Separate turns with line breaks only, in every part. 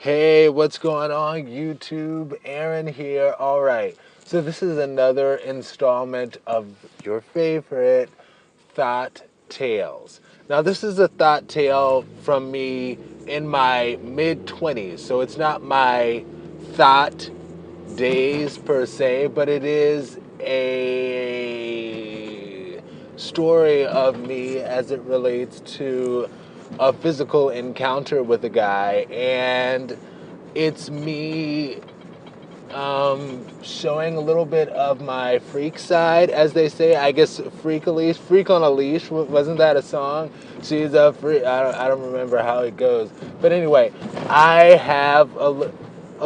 Hey, what's going on, YouTube? Aaron here. All right, so this is another installment of your favorite Thot Tales. Now, this is a Thot Tale from me in my mid-20s, so it's not my Thot days per se, but it is a story of me as it relates to a physical encounter with a guy, and it's me showing a little bit of my freak side, as they say. I guess freak a leash, freak on a leash. Wasn't that a song? She's a freak. I don't remember how it goes, but anyway, I have a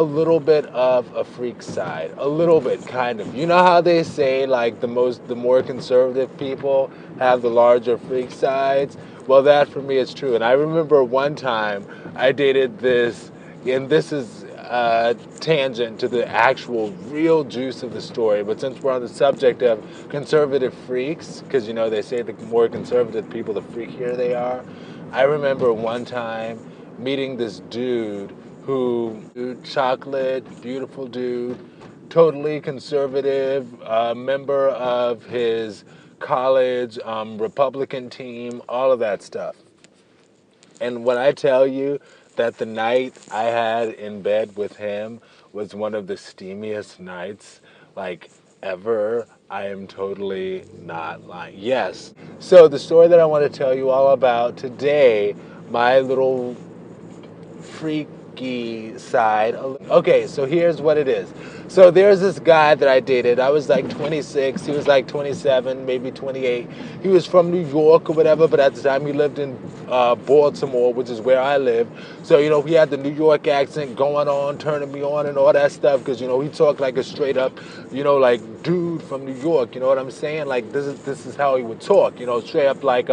little bit of a freak side, a little bit, kind of. You know how they say like the more conservative people have the larger freak sides. Well, that for me is true. And I remember one time I dated this, and this is tangent to the actual real juice of the story. But since we're on the subject of conservative freaks, because you know they say the more conservative people, the freakier they are. I remember one time meeting this dude chocolate, beautiful dude, totally conservative, member of his college Republican team, all of that stuff. And when I tell you that the night I had in bed with him was one of the steamiest nights, like, ever, I am totally not lying. Yes. So the story that I want to tell you all about today, my little freaky side. Okay, so here's what it is. So there's this guy that I dated. I was like 26. He was like 27, maybe 28. He was from New York or whatever, but at the time he lived in Baltimore, which is where I live. So, you know, he had the New York accent going on, turning me on and all that stuff because, you know, he talked like a straight up, you know, like dude from New York. You know what I'm saying? Like this is how he would talk, you know, straight up like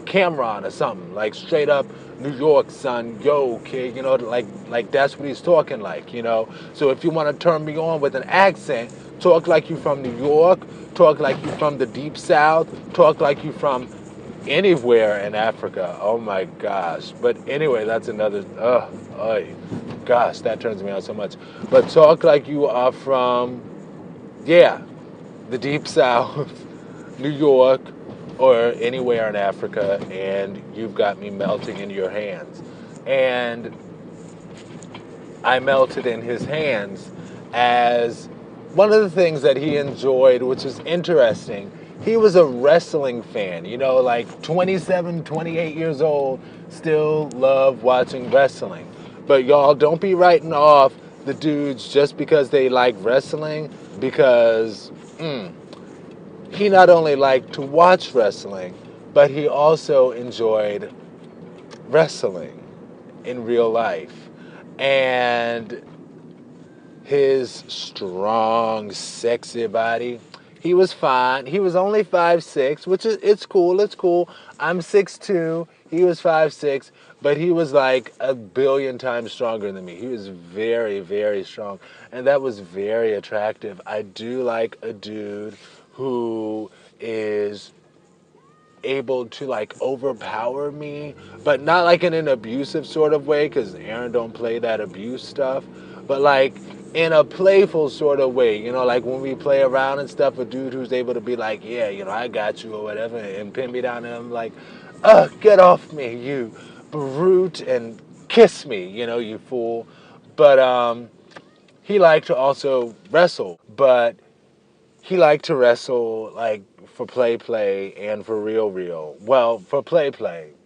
Cameron or something, like straight up New York, son, yo, kid, you know, like that's what he's talking like, you know. So if you want to turn me on with an accent, talk like you from New York, talk like you from the deep south, talk like you from anywhere in Africa. Oh my gosh. But anyway, that's another, gosh, that turns me on so much. But talk like you are from, yeah, the deep south, New York, or anywhere in Africa, and you've got me melting in your hands. And I melted in his hands as one of the things that he enjoyed, which was interesting. He was a wrestling fan, you know, like 27, 28 years old, still love watching wrestling. But y'all, don't be writing off the dudes just because they like wrestling, because he not only liked to watch wrestling, but he also enjoyed wrestling in real life. And his strong, sexy body, he was fine. He was only 5'6", which is, it's cool, it's cool. I'm 6'2", he was 5'6", but he was like a billion times stronger than me. He was very, very strong, and that was very attractive. I do like a dude who is able to like overpower me, but not like in an abusive sort of way, because Aaron don't play that abuse stuff, but like in a playful sort of way, you know, like when we play around and stuff, a dude who's able to be like, yeah, you know, I got you or whatever, and pin me down, and I'm like, get off me, you brute, and kiss me, you know, you fool. But he liked to also wrestle, but he liked to wrestle like for play and for real. Well, for play,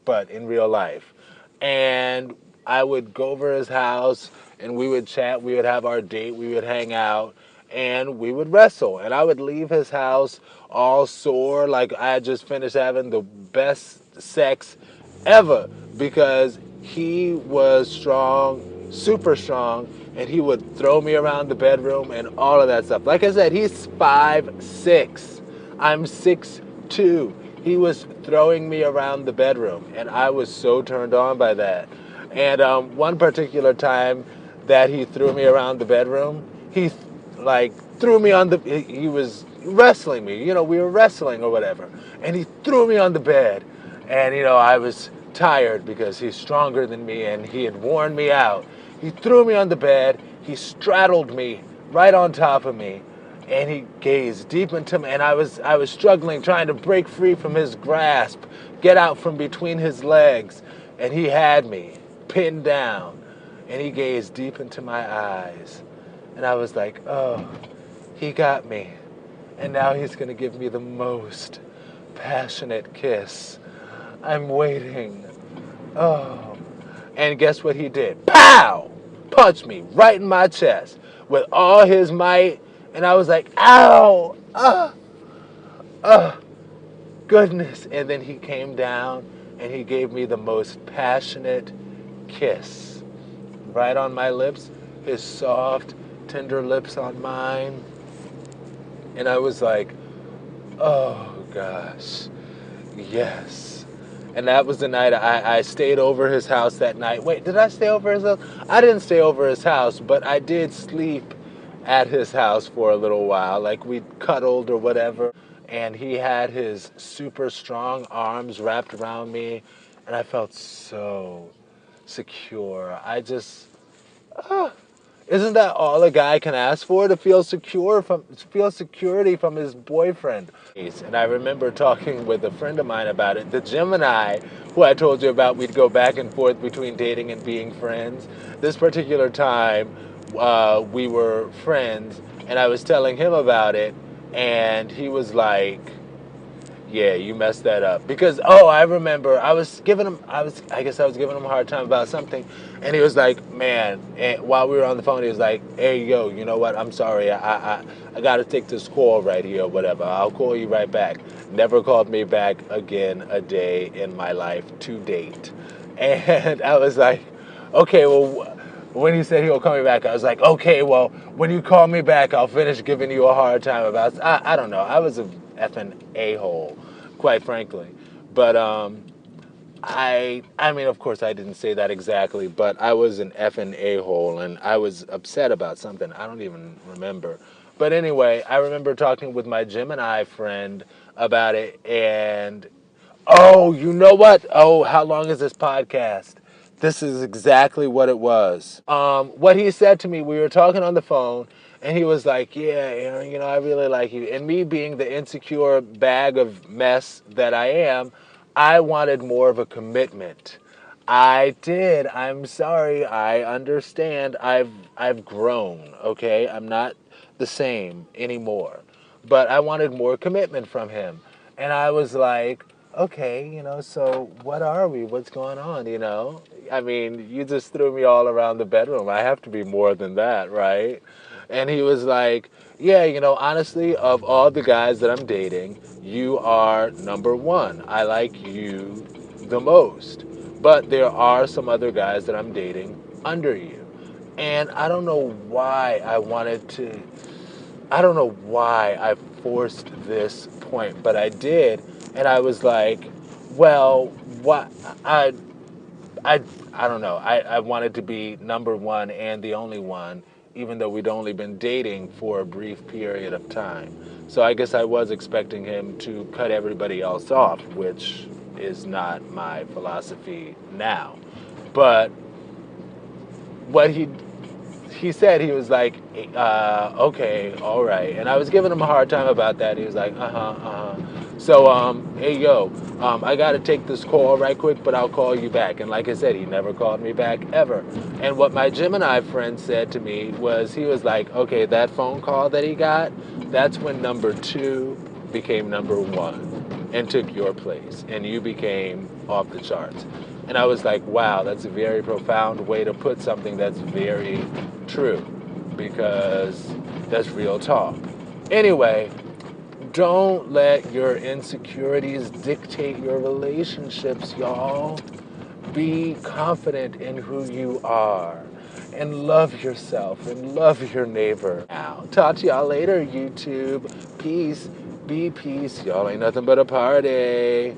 but in real life. And I would go over his house and we would chat, we would have our date, we would hang out, and we would wrestle. And I would leave his house all sore, like I had just finished having the best sex ever, because he was strong, super strong, and he would throw me around the bedroom and all of that stuff. Like I said, he's 5'6". I'm 6'2". He was throwing me around the bedroom, and I was so turned on by that. And one particular time that he threw me around the bedroom, he like threw me on the. He was wrestling me. You know, we were wrestling or whatever, and he threw me on the bed, and you know, I was tired because he's stronger than me, and he had worn me out. He threw me on the bed. He straddled me right on top of me, and he gazed deep into me. And I was struggling, trying to break free from his grasp, get out from between his legs, and he had me pinned down, and he gazed deep into my eyes, and I was like, oh, he got me, and now he's gonna give me the most passionate kiss. I'm waiting. Oh. And guess what he did? Pow! Punched me right in my chest with all his might. And I was like, ow! Goodness. And then he came down and he gave me the most passionate kiss. Right on my lips, his soft, tender lips on mine. And I was like, oh gosh, yes. And that was the night I stayed over his house that night. Wait, did I stay over his house? I didn't stay over his house, but I did sleep at his house for a little while. Like we cuddled or whatever. And he had his super strong arms wrapped around me. And I felt so secure. Isn't that all a guy can ask for? To feel security from his boyfriend. And I remember talking with a friend of mine about it. The Gemini, who I told you about, we'd go back and forth between dating and being friends. This particular time, we were friends, and I was telling him about it, and he was like, yeah, you messed that up. Because, oh, I remember I guess I was giving him a hard time about something. And he was like, man, and while we were on the phone, he was like, hey, yo, you know what? I'm sorry. I got to take this call right here or whatever. I'll call you right back. Never called me back again a day in my life to date. And I was like, okay, well, when he said he'll call me back, I was like, okay, well, when you call me back, I'll finish giving you a hard time about, I don't know. I was a effing a-hole, quite frankly. But I mean, of course, I didn't say that exactly, but I was an effing a-hole, and I was upset about something. I don't even remember. But anyway, I remember talking with my Gemini friend about it, and oh, you know what? Oh, how long is this podcast? This is exactly what it was. What he said to me, we were talking on the phone, and he was like, yeah, Aaron, I really like you. And me being the insecure bag of mess that I am, I wanted more of a commitment. I did. I'm sorry. I understand. I've grown, okay? I'm not the same anymore. But I wanted more commitment from him. And I was like, okay, so what are we? What's going on? I mean, you just threw me all around the bedroom. I have to be more than that, right? And he was like, yeah, honestly, of all the guys that I'm dating, you are number one. I like you the most. But there are some other guys that I'm dating under you. And I don't know why I forced this point, but I did. And I was like, well, what? I don't know. I wanted to be number one and the only one, even though we'd only been dating for a brief period of time. So I guess I was expecting him to cut everybody else off, which is not my philosophy now. But what he said, he was like, okay, all right. And I was giving him a hard time about that. He was like, So, hey, yo, I got to take this call right quick, but I'll call you back. And like I said, he never called me back ever. And what my Gemini friend said to me was, he was like, okay, that phone call that he got, that's when number two became number one and took your place. And you became off the charts. And I was like, wow, that's a very profound way to put something that's very true, because that's real talk. Anyway, don't let your insecurities dictate your relationships, y'all. Be confident in who you are, and love yourself and love your neighbor. Now, talk to y'all later, YouTube. Peace. Be peace. Y'all ain't nothing but a party.